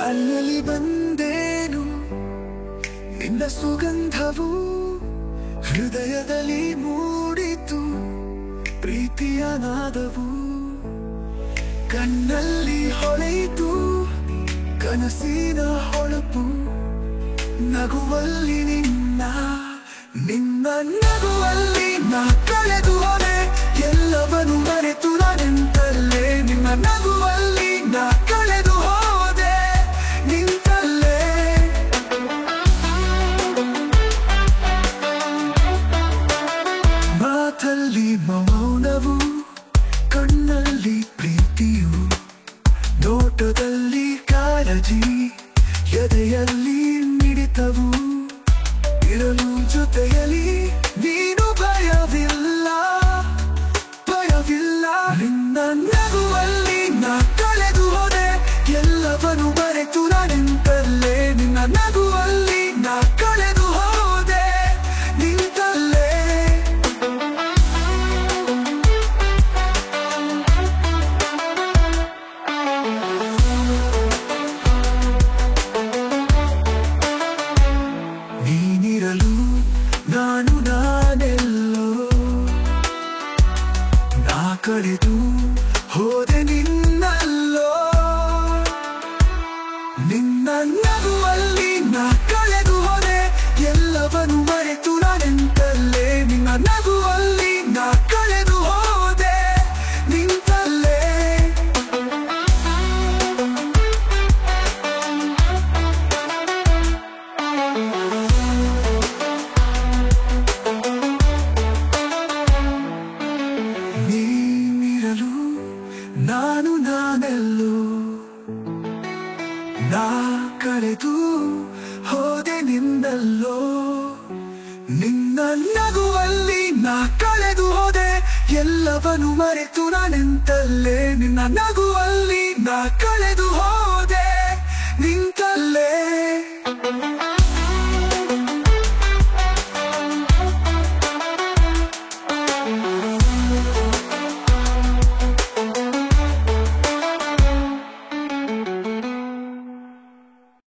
ಅಲ್ಲಲ್ಲಿ ಬಂದೇನು ನಿನ್ನ ಸುಗಂಧವು ಹೃದಯದಲ್ಲಿ ಮೂಡಿತು ಪ್ರೀತಿಯ ನಾದವು ಕಣ್ಣಲ್ಲಿ ಹೊಳೆಯಿತು ಕನಸಿನ ಹೊಳಪು ನಗುವಲ್ಲಿ ನಿನ್ನ ನಗುವಲ್ಲಿ ನಾ ಕಳೆದು ಹೋದೆ ಎಲ್ಲವನು ಮರೆತು ನಾನೆಂತಲ್ಲೇ ನಿನ್ನ ನಗುವಲ್ಲಿ ನಾ ಕಳೆದು ಹೋದೆ ನಿಂತಲ್ಲೇ ಮಾತಲ್ಲಿ ಮೌನವು ಕಣ್ಣಲ್ಲಿ ಪ್ರೀತಿಯು ನೋಟದಲ್ಲಿ ಕಾಳಜಿ ಎದೆಯಲ್ಲಿ ಮಿಡಿತವು ಇರಲು ಜೊತೆಯಲ್ಲಿ ನೀನು ಭಯವಿಲ್ಲ ನಿನ್ನ ನಗುವಲ್ಲಿ ನಾ ಕಳೆದು ಹೋದೆ ಎಲ್ಲವನು ಮರೆತು ನಾನೆಂತಲ್ಲೇ ನಿನ್ನ ನಗುವಲ್ಲಿ ನಾ ಕಳೆದು ಹೋದೆ ನಿಂತಲ್ಲೇ ನೀನಿರಲು ನಾನು ನಾನೆಲ್ಲೋ ನಾ ಕಳೆದು ಹೋದೆ ನಿನ್ನಲ್ಲೋ ನಿನ್ನ ನಗುವಲ್ಲಿ ನಾ ಕಳೆದು ಹೋದೆ ಎಲ್ಲವನು ಮರೆತು ನಾನೆಂತಲ್ಲೇ ನಿನ್ನ ನಗುವಲ್ಲಿ ನಾ ಕಳೆದು ಹೋದೆ ನಿಂತಲ್ಲೇ ನೀನಿರಲು ನಾನು ನಾನೆಲ್ಲೋ ನಾ ಕಳೆದು ಹೋದೆ ನಿನ್ನಲ್ಲೋ ನಿನ್ನ ನಗುವಲ್ಲಿ ನಾ ಕಳೆದು ಹೋದೆ ಎಲ್ಲವನು ಮರೆತು ನಾನೆಂತಲ್ಲೇ ನಿನ್ನ ನಗುವಲ್ಲಿ ನಾ ಕಳೆದು ಹೋದೆ ನಿಂತಲ್ಲೇ